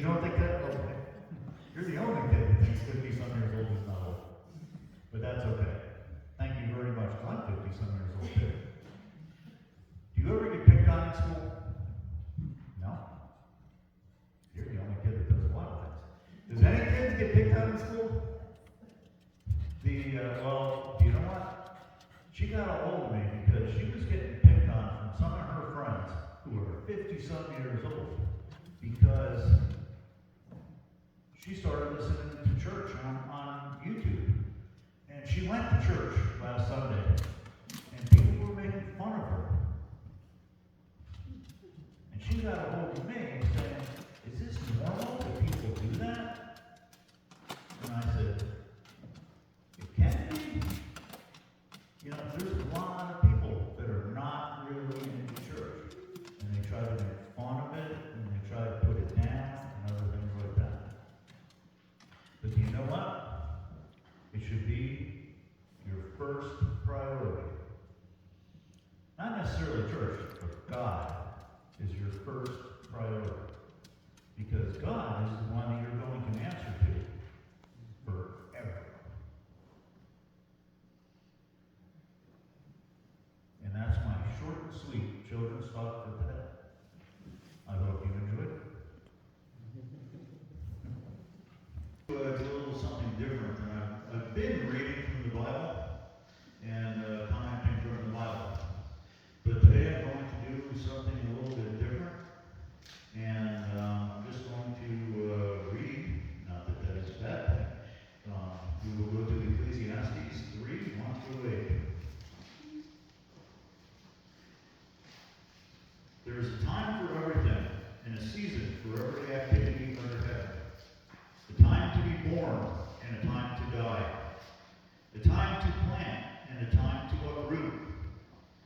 You don't think that? Okay. You're the only kid that thinks 50-some years old is not old. But that's okay. Thank you very much. I'm 50-some years old too. Do you ever get picked on in school? No? You're the only kid that does a lot of things. Does any kids get picked on in school? Well, you know what? She got a hold of me because she was getting picked on from some of her friends who were 50-some years old because she started listening to church on YouTube. And she went to church last Sunday, and people were making fun of her. And she got a hold of me saying, is this normal that people do that? And I said, it can be. You know, there's a lot of people that are not really into church. And they try to make fun of it, and they try to put it down, and other things like that. But you know what? It should be your first priority. Not necessarily church, but God is your first priority. Because God is the one that you're going to answer to forever. And that's my short and sweet children's talk for today. I hope you enjoyed it. A little something different than I've been reading from the Bible and commenting from the Bible. But today I'm going to do something a little bit different. And I'm just going to read, not that that is a bad thing. We will go to Ecclesiastes 3, 1-8. There is a time for everything, and a season for every activity under heaven. A time to be born, and a time to die. A time to plant, and a time to uproot.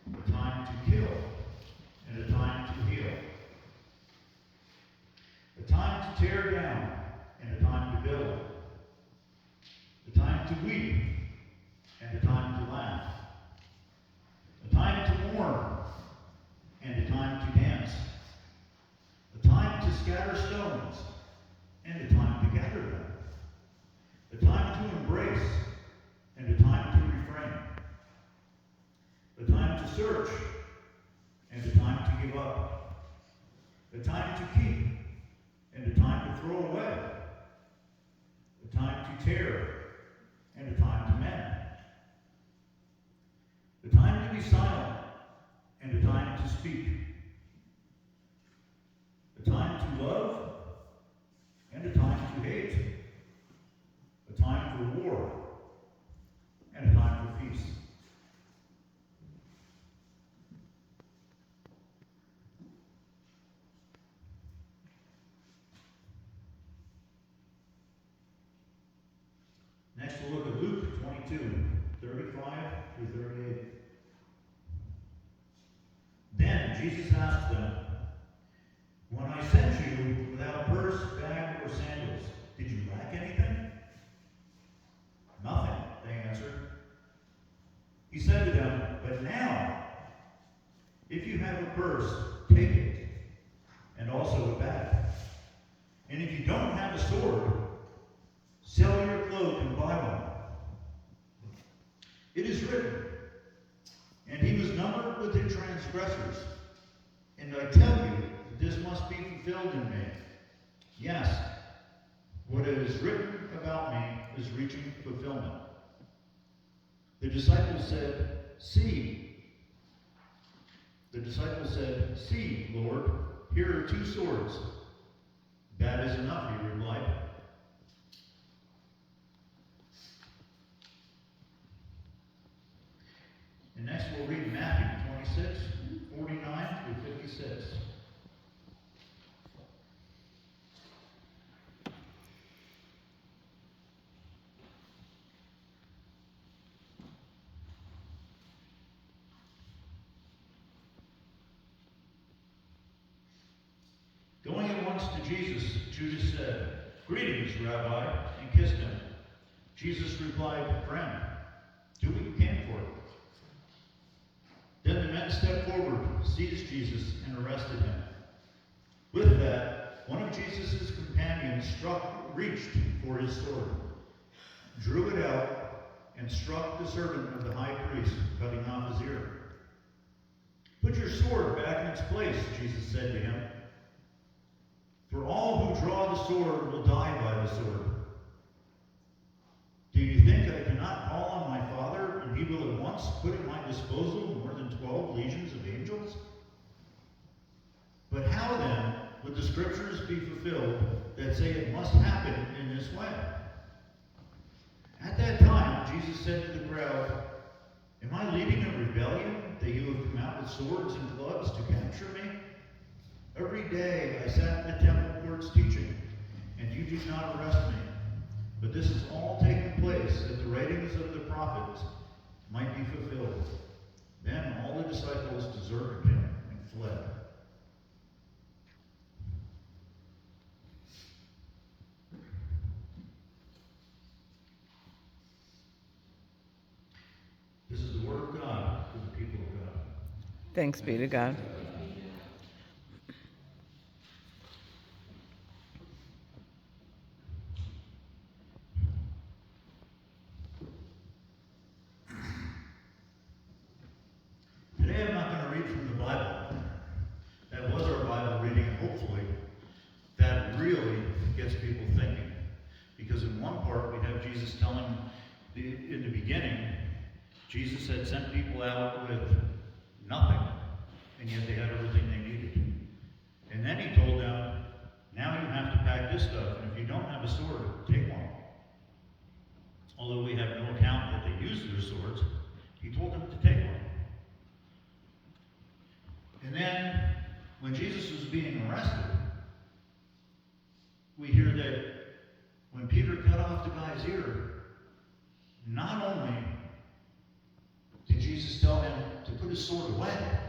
A time to kill, and a time to heal. A time to tear down, and a time to build. A time to weep, and a time to laugh. A time to mourn, and a time to dance. A time to scatter stones, and a time to gather them. A time to embrace, and a time to refrain. A time to search, and a time to give up. A time to keep, and a time to throw away. A time to tear, and a time to mend. A time to be silent, and a time to speak. A time to love, and a time to hate. A time for war, and a time for peace. Next we'll look at Luke 22, 35 through 38. Then Jesus asked them, when I sent you without purse, bag, or sandals, did you lack anything? Nothing, they answered. He said to them, but now, if you have a purse, take it, and also a bag. And if you don't have a sword, sell your cloak and buy one. It is written, and he was numbered with the transgressors. And I tell you, this must be fulfilled in me. Yes, what is written about me is reaching fulfillment. The disciples said, see. The disciples said, see, Lord, here are 2 swords. That is enough, he replied. And next we'll read Matthew 26, 49 through 56. Going at once to Jesus, Judas said, greetings, Rabbi, and kissed him. Jesus replied, friend, do what you can for it. Then the men stepped forward, seized Jesus, and arrested him. With that, one of Jesus' companions reached for his sword, drew it out, and struck the servant of the high priest, cutting off his ear. "Put your sword back in its place," Jesus said to him. "For all who draw the sword will die by the sword. Do you think I cannot call on my Father, and he will at once put at my disposal more than 12 legions of angels? But how then would the scriptures be fulfilled that say it must happen in this way?" At that time, Jesus said to the crowd, "Am I leading a rebellion that you have come out with swords and clubs to capture me? Every day I sat in the temple courts teaching, and you did not arrest me. But this is all taking place that the writings of the prophets might be fulfilled." Then all the disciples deserted him and fled. This is the word of God for the people of God. Thanks be to God. Today I'm not going to read from the Bible. That was our Bible reading, and hopefully that really gets people thinking. Because in one part we have Jesus telling, in the beginning, Jesus had sent people out with nothing, and yet they had everything they needed. And then he told them, now you have to pack this stuff, and if you don't have a sword, take one. Although we have no account that they used their swords, he told them to take one. And then, when Jesus was being arrested, we hear that when Peter cut off the guy's ear, not only did Jesus tell him to put his sword away,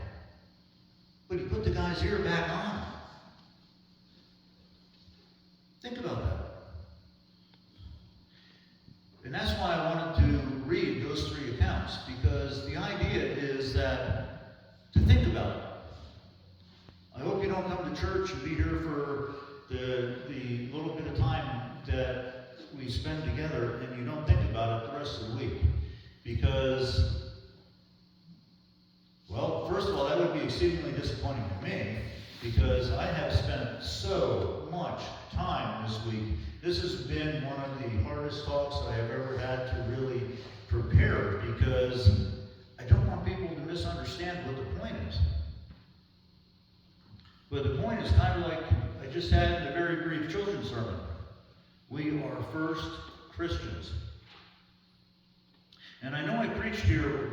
but he put the guy's ear back on. Think about that. And that's why I wanted to read those three accounts, because the idea is that to think about it. I hope you don't come to church and be here for the little bit of time that we spend together and you don't think about it the rest of the week. Because, well, first of all, that would be exceedingly disappointing to me, because I have spent so much time this week. This has been one of the hardest talks I have ever had to really prepare, because I don't want people to misunderstand what the point is. But the point is kind of like I just had in a very brief children's sermon. We are first Christians. And I know I preached here,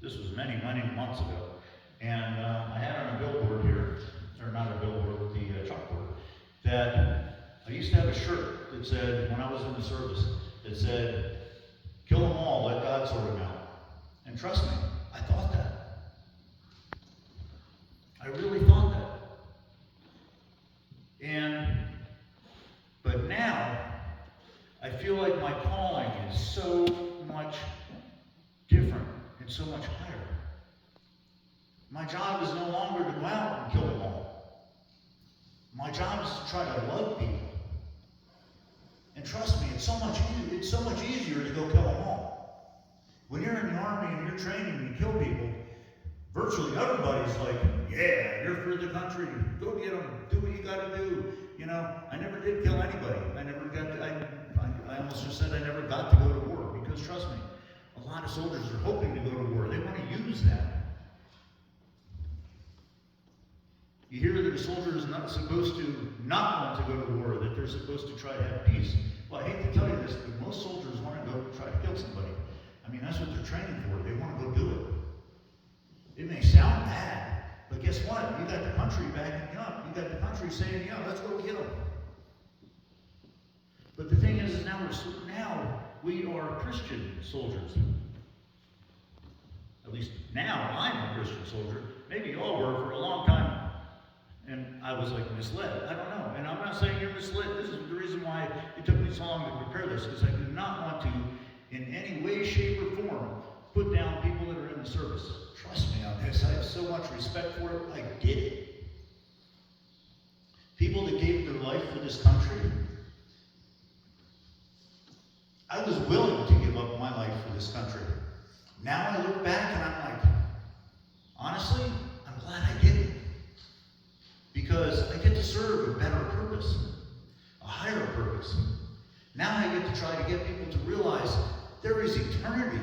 this was many, many months ago, and I had on a billboard here, or not a billboard, the chalkboard, that I used to have a shirt that said, when I was in the service, that said, "Kill them all, let God sort them out." And trust me, I thought that. I really thought that. But now, I feel like my calling is so much different and so much higher. My job is no longer to go out and kill them all. My job is to try to love people. And trust me, it's so much easier to go kill them all. When you're in the army and you're training and you kill people, virtually everybody's like, yeah, you're for the country. Go get them. Do what you got to do. You know, I never did kill anybody. I almost just said I never got to go to war, because trust me, a lot of soldiers are hoping to go to war. They want to use that. You hear that a soldier is not supposed to not want to go to war, that they're supposed to try to have peace. Well, I hate to tell you this, but most soldiers want to go try to kill somebody. I mean, that's what they're training for. They want to go do it. It may sound bad, but guess what? You got the country backing you up. You got the country saying, yeah, let's go get them. But the thing is now we are Christian soldiers. At least now I'm a Christian soldier. Maybe you all were for a long time. And I was like misled. I don't know. And I'm not saying you're misled. This is the reason why it took me so long to prepare this, because I do not want to, in any way, shape, or form, put down people that are in the service. Trust me on this. I have so much respect for it. I get it. people that gave their life for this country. I was willing to give up my life for this country. Now I look back and I'm like, honestly, I'm glad I didn't. Because I get to serve a better purpose, a higher purpose. Now I get to try to get people to realize there is eternity.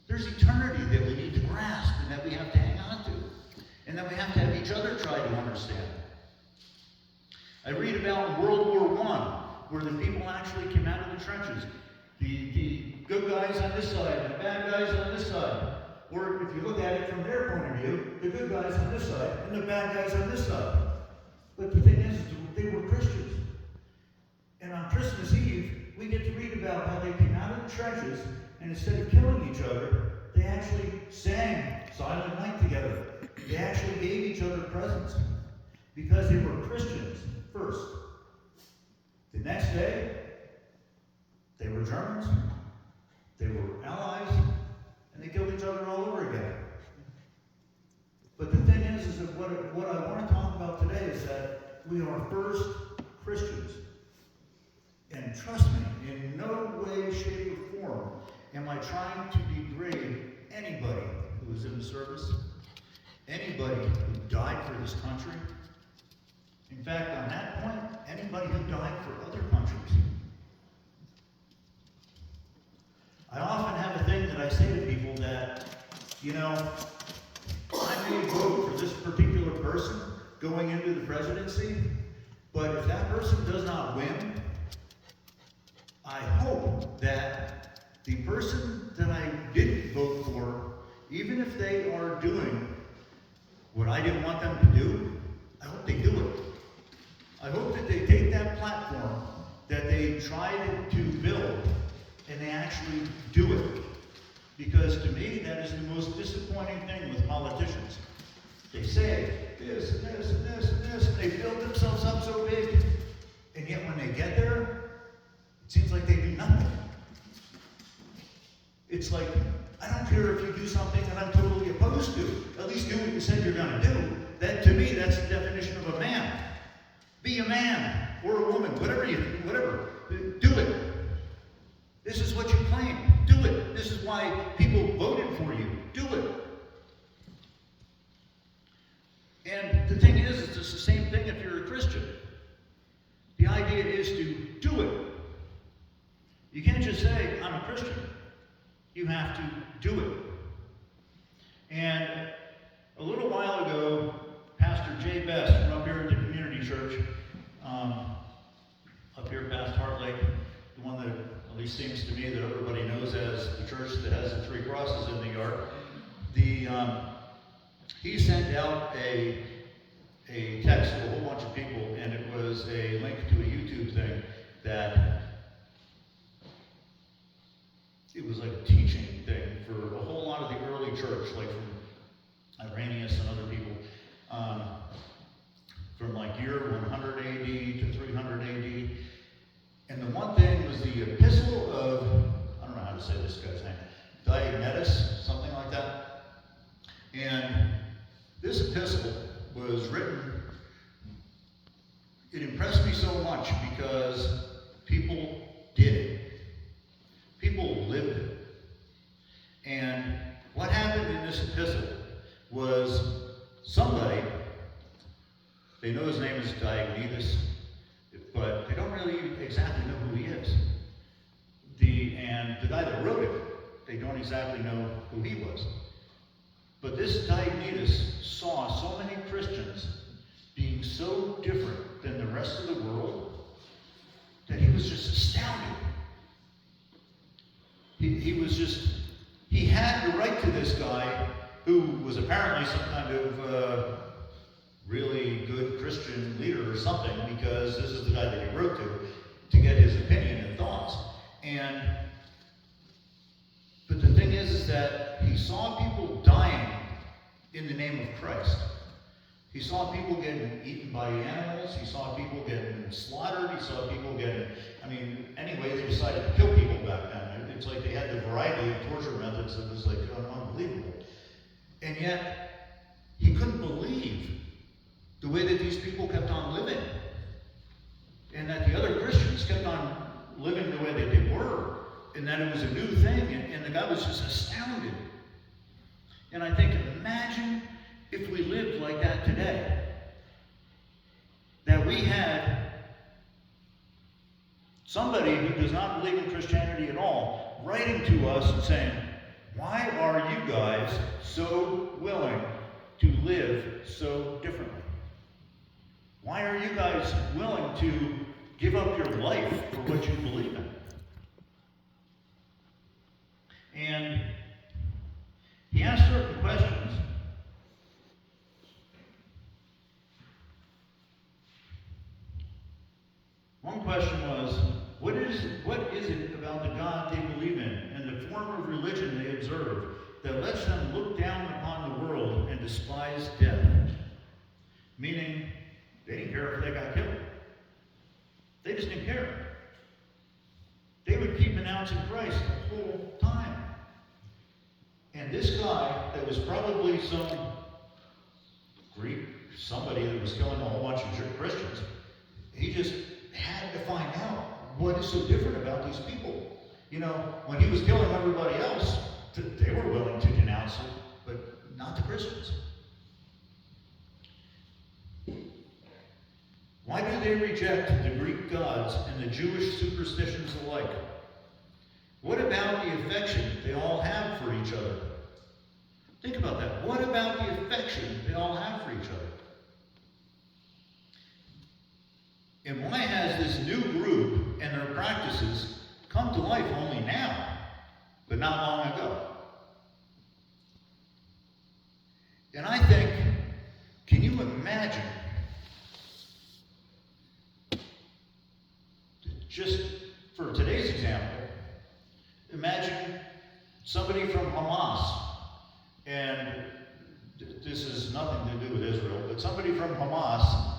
There's eternity that we need to grasp and that we have to hang on to. And that we have to have each other try to understand. I read about World War I, where the people actually came out of the trenches. The good guys on this side and the bad guys on this side. Or if you look at it from their point of view, the good guys on this side and the bad guys on this side. But the thing is, they were Christians. And on Christmas Eve, we get to read about how they came out of the trenches, and instead of killing each other, they actually sang Silent Night together. They actually gave each other presents because they were Christians first. The next day, they were Germans, they were allies, and they killed each other all over again. But the thing is that what I want to talk about today is that we are first Christians. And trust me, in no way, shape, or form am I trying to degrade anybody who is in the service, anybody who died for this country. In fact, on that point, anybody who died for other countries. I often have a thing that I say to people that, I may vote for this particular person going into the presidency, but if that person does not win, I hope that the person that I didn't vote for, even if they are doing what I didn't want them to do, I hope they do it. I hope that they take that platform that they tried to build and they actually do it. Because to me, that is the most disappointing thing with politicians. They say this and this and this and this, and they build themselves up so big, and yet when they get there, it seems like they do nothing. It's like, I don't care if you do something that I'm totally opposed to. At least do what you said you're going to do. That, to me, that's the definition of a man. Be a man or a woman, whatever. Do it. This is what you claim. Do it. This is why people voted for you. Do it. And the thing is, it's the same thing if you're a Christian. The idea is to do it. You can't just say, I'm a Christian. You have to do it. And a little while ago, Pastor Jay Best from up here at the community church, up here past Heart Lake, the one that at least seems to me that everybody knows as the church that has the 3 crosses in the yard, he sent out a text to a whole bunch of people, and it was a link to a YouTube thing that it was like a teaching thing for a whole lot of the early church, like from Irenaeus and other people, from like year 100 AD to 300 AD. And the one thing was the epistle of, I don't know how to say this guy's name, Diognetus, something like that. And this epistle was written, it impressed me so much because people did it. People lived it. And what happened in this epistle was somebody, they know his name is Diognetus, but they don't really exactly know who he is. And the guy that wrote it, they don't exactly know who he was. But this Diognetus saw so many Christians being so different than the rest of the world that he was just astounded. He had to write to this guy who was apparently some kind of really good Christian leader or something, because this is the guy that he wrote to get his opinion and thoughts. But the thing is that he saw people dying in the name of Christ. He saw people getting eaten by animals. He saw people getting slaughtered. He saw people getting, anyway, they decided to kill people back then. It's like they had the variety of torture methods that was like unbelievable. And yet, he couldn't believe the way that these people kept on living, and that the other Christians kept on living the way that they were, and that it was a new thing, and the guy was just astounded. And I think, imagine if we lived like that today. That we had somebody who does not believe in Christianity at all writing to us and saying, why are you guys so willing to live so differently? Why are you guys willing to give up your life for what you believe in? And he asked certain questions. One question was, what is it about the God they believe in and the form of religion they observe that lets them look down upon the world and despise death? Meaning, they didn't care if they got killed. They just didn't care. They would keep announcing Christ the whole time. And this guy, that was probably some Greek, somebody that was killing a whole bunch of Christians, he just had to find out what is so different about these people. You know, when he was killing everybody else, they were willing to denounce it, but not the Christians. Why do they reject the Greek gods and the Jewish superstitions alike? What about the affection they all have for each other? Think about that. What about the affection they all have for each other? And why has this new group and their practices come to life only now, but not long ago? And I think, can you imagine, just for today's example, imagine somebody from Hamas, and this has nothing to do with Israel, but somebody from Hamas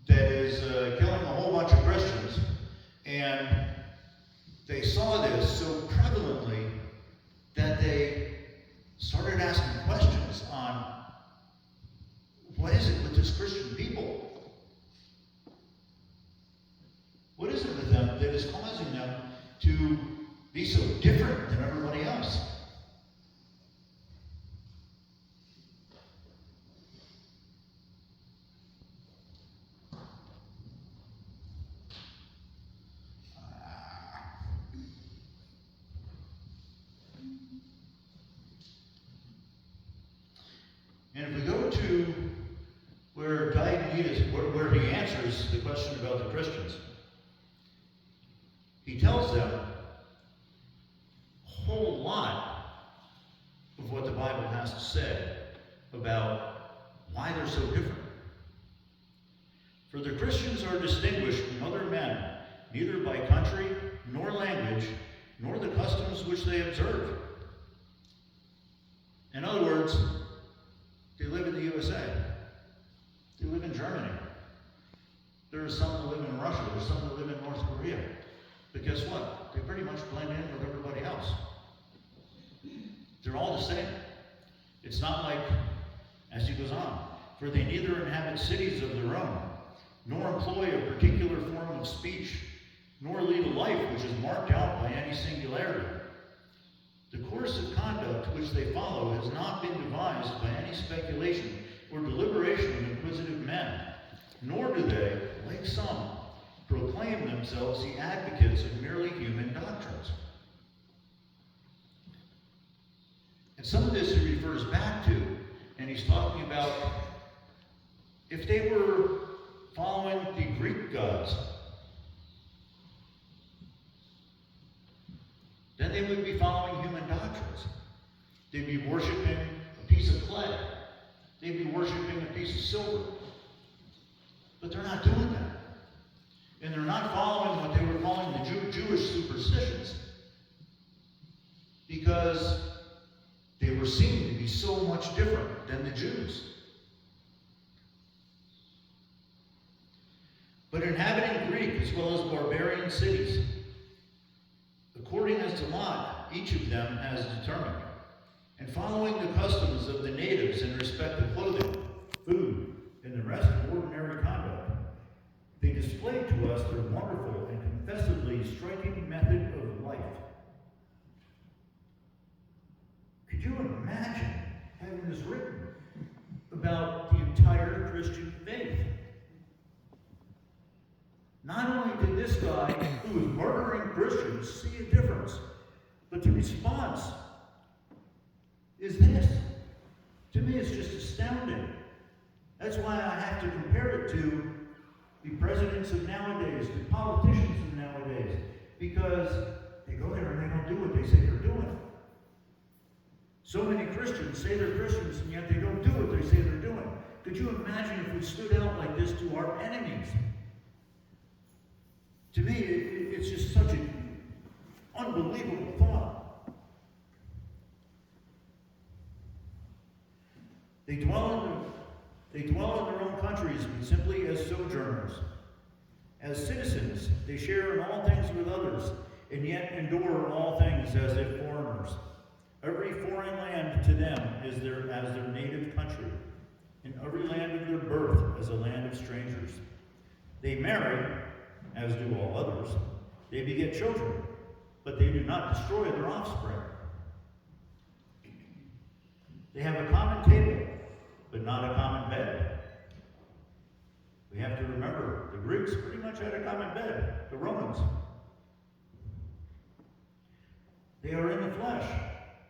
that is killing a whole bunch of Christians, and they saw this so prevalently that they started asking questions on what is it with this Christian people? What is it with them that is causing them to be so different than everybody else? And if we go to where Diognetus, where he answers the question about the Christians, he tells them a whole lot of what the Bible has to say about why they're so different. For the Christians are distinguished from other men, neither by country, nor language, nor the customs which they observe. In other words, they live in the USA. They live in Germany. There are some that live in Russia. There's some that live in North Korea. But guess what? They pretty much blend in with everybody else. They're all the same. It's not like, as he goes on, for they neither inhabit cities of their own, nor employ a particular form of speech, nor lead a life which is marked out by any singularity. The course of conduct which they follow has not been devised by any speculation or deliberation of inquisitive men, nor do they, like some, proclaim themselves the advocates of merely human doctrines. And some of this he refers back to, and he's talking about if they were following the Greek gods, then they would be following human doctrines. They'd be worshiping a piece of clay. They'd be worshiping a piece of silver. But they're not doing that. And they're not following what they were calling the Jewish superstitions, because they were seen to be so much different than the Jews. But inhabiting Greek as well as barbarian cities, according as to lot each of them has determined, and following the customs of the natives in respect to clothing, food, and the rest of ordinary conduct. They display to us their wonderful and confessedly striking method of life. Could you imagine having this written about the entire Christian faith? Not only did this guy who was murdering Christians see a difference, but the response is this. To me, it's just astounding. That's why I have to compare it to the presidents of nowadays, the politicians of nowadays, because they go there and they don't do what they say they're doing. So many Christians say they're Christians, and yet they don't do what they say they're doing. Could you imagine if we stood out like this to our enemies? To me, it's just such an unbelievable thought. They dwell in their own countries simply as sojourners. As citizens, they share in all things with others, and yet endure all things as if foreigners. Every foreign land to them is as their native country, and every land of their birth as a land of strangers. They marry, as do all others. They beget children, but they do not destroy their offspring. They have a common table, but not a common bed. We have to remember, the Greeks pretty much had a common bed, the Romans. They are in the flesh,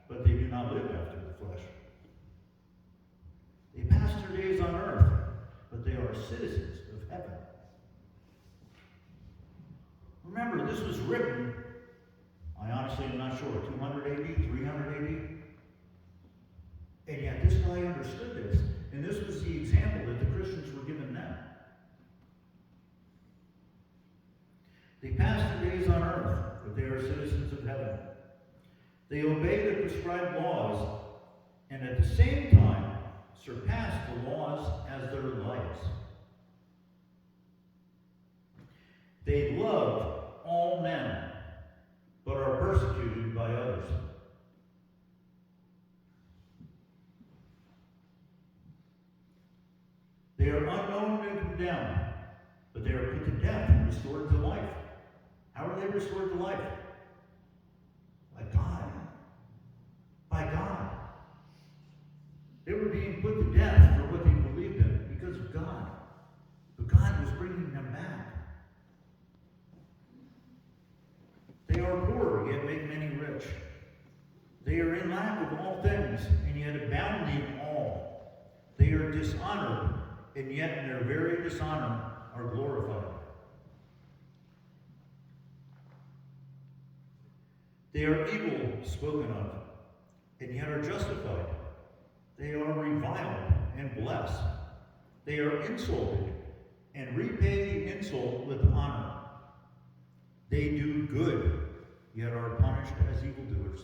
but they do not live after the flesh. They pass their days on earth, but they are citizens of heaven. Remember, this was written, I honestly am not sure, 200 AD, 300 AD? And yet this guy understood this, and this was the example that the Christians were given then. They pass their days on earth, but they are citizens of heaven. They obey the prescribed laws, and at the same time surpass the laws as their lives. They love all men, but are persecuted by others. They are unknown and condemned, but they are put to death and restored to life. How are they restored to life? By God. By God. They were being put to death for what they believed in because of God. But God was bringing them back. They are poor, yet make many rich. They are in lack of all things, and yet abound in all. They are dishonored, and yet in their very dishonor are glorified. They are evil spoken of, and yet are justified. They are reviled and blessed. They are insulted, and repay the insult with honor. They do good, yet are punished as evildoers.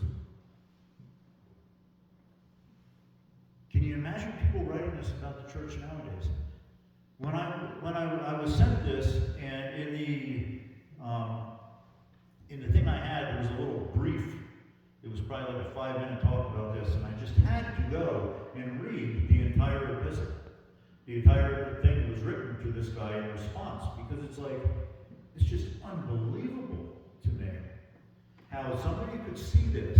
Can you imagine people writing this about the church nowadays? When I was sent this, and in the thing I had, there was a little brief. It was probably like a 5-minute talk about this, and I just had to go and read the entire epistle. The entire thing that was written to this guy in response, because it's just unbelievable to me how somebody could see this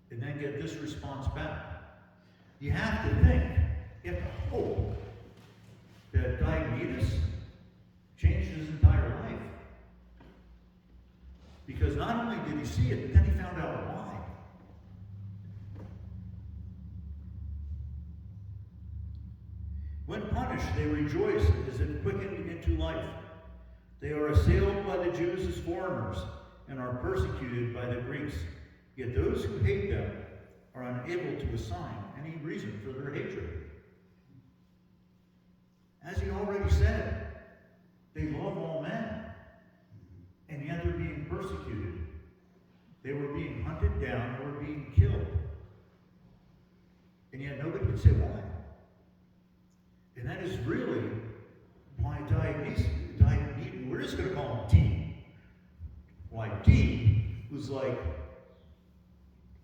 and then get this response back. You have to think, you have to hope that Diognetus changed his entire life. Because not only did he see it, but then he found out why. When punished, they rejoice as if quickened into life. They are assailed by the Jews as foreigners and are persecuted by the Greeks. Yet those who hate them are unable to assign any reason for their hatred. As he already said, they love all men, and yet they're being persecuted. They were being hunted down, they were being killed. And yet nobody could say why. And that is really why Diognetus, we're just going to call him D. Why D was like,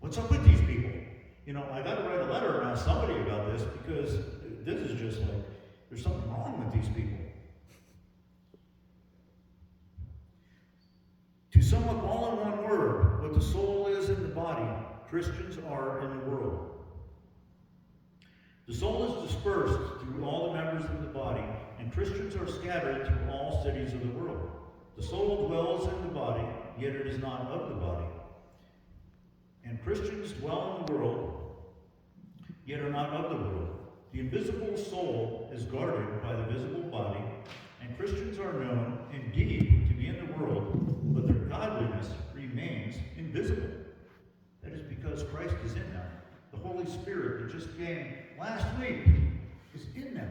what's up with these people? You know, I got to write a letter and ask somebody about this, because this is just like, There's something wrong with these people. To sum up all in one word, what the soul is in the body, Christians are in the world. The soul is dispersed through all the members of the body, and Christians are scattered through all cities of the world. The soul dwells in the body, yet it is not of the body. And Christians dwell in the world, yet are not of the world. The invisible soul is guarded by the visible body, and Christians are known indeed to be in the world, but their godliness remains invisible. That is because Christ is in them. The Holy Spirit that just came last week is in them.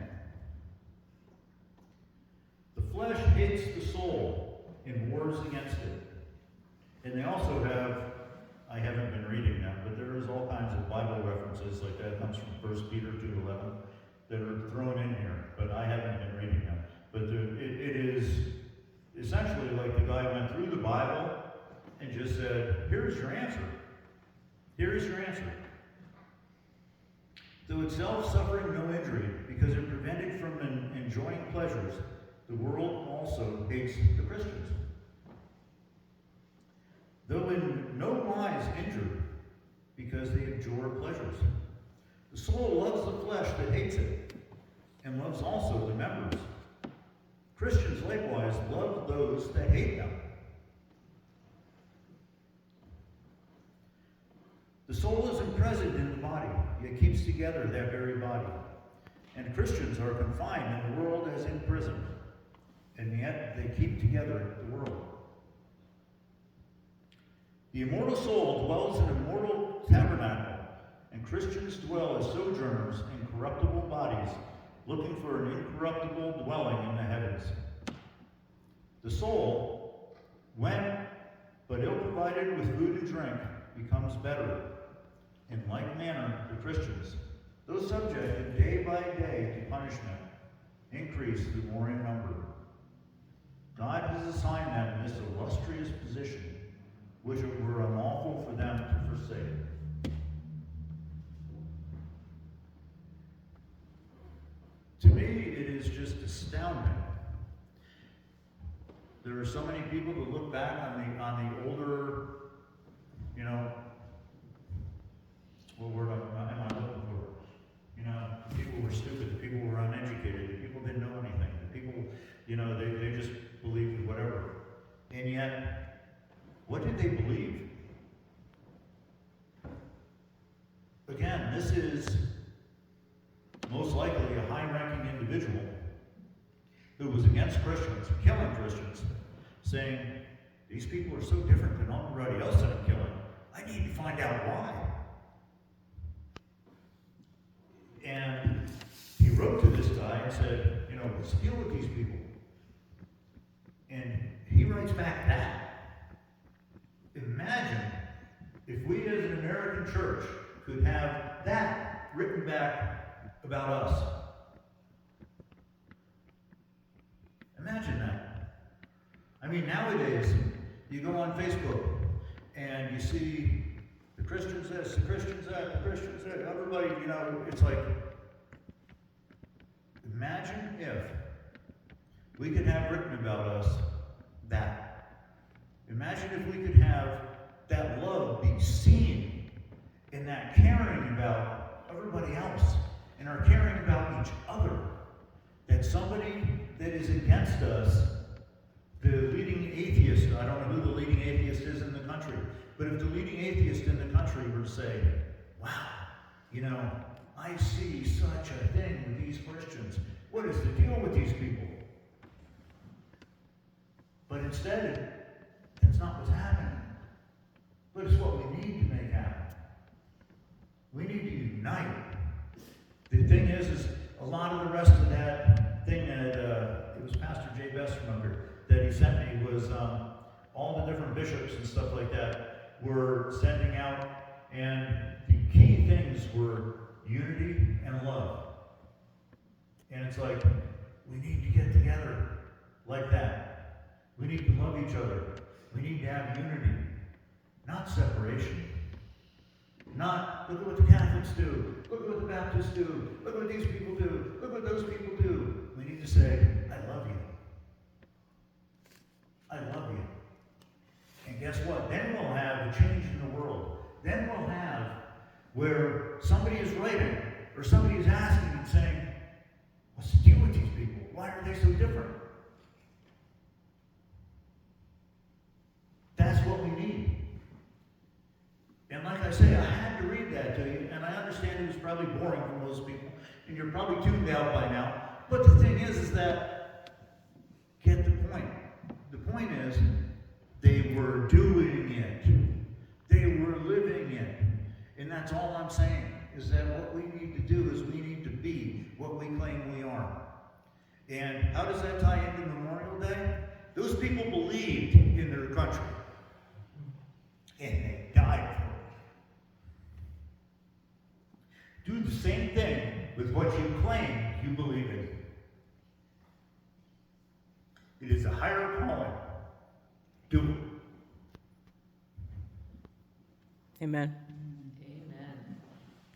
The flesh hates the soul and wars against it. And they also have, I haven't been reading them, but there is all kinds of Bible references like that. It comes from 1 Peter 2:11 that are thrown in here, but I haven't been reading them. But it is essentially like the guy went through the Bible and just said, here's your answer. Here is your answer. Though itself suffering no injury, because it prevented from enjoying pleasures, the world also hates the Christians. Though in no wise injured, because they enjoy pleasures. The soul loves the flesh that hates it, and loves also the members. Christians likewise love those that hate them. The soul is imprisoned in the body, yet keeps together that very body. And Christians are confined in the world as in prison, and yet they keep together the world. The immortal soul dwells in a mortal tabernacle, and Christians dwell as sojourners in corruptible bodies, looking for an incorruptible dwelling in the heavens. The soul, when but ill provided with food and drink, becomes better. In like manner, the Christians, though subjected day by day to punishment, increase the more in number. God has assigned them this illustrious position, which it were unlawful for them to forsake. To me, it is just astounding. There are so many people who look back on the older, what word am I looking for? The people were stupid, the people were uneducated, the people didn't know anything, the people, they just believed whatever. And yet, what did they believe? Again, this is most likely a high-ranking individual who was against Christians, killing Christians, saying, these people are so different than everybody else that I'm killing. I need to find out why. And he wrote to this guy and said, let's deal with these people. And he writes back that. Imagine if we as an American church could have that written back about us. Imagine that. I mean, nowadays, you go on Facebook and you see the Christians this, the Christians that, the Christians that, everybody, it's like, imagine if we could have written about us that. Imagine if we could have that love be seen in that caring about everybody else and our caring about each other. That somebody that is against us, the leading atheist, I don't know who the leading atheist is in the country, but if the leading atheist in the country were to say, wow, I see such a thing with these Christians. What is the deal with these people? But instead, that's not what's happening. But it's what we need to make happen. We need to unite. The thing is a lot of the rest of that thing that, it was Pastor Jay Best from up here, that he sent me was all the different bishops and stuff like that were sending out, and the key things were unity and love. And it's like, we need to get together like that. We need to love each other. We need to have unity, not separation. Not, look at what the Catholics do. Look at what the Baptists do. Look at what these people do. Look what those people do. to say, I love you. I love you. And guess what? Then we'll have a change in the world. Then we'll have where somebody is writing, or somebody is asking and saying, what's the deal with these people? Why are they so different? That's what we need. And like I say, I had to read that to you, and I understand it was probably boring for most people, and you're probably tuned out by now. But the thing is that, get the point. The point is, they were doing it. They were living it. And that's all I'm saying, is that what we need to do is we need to be what we claim we are. And how does that tie into Memorial Day? Those people believed in their country. And they died for it. Do the same thing with what you claim you believe in. It is a higher calling. Do it. Amen.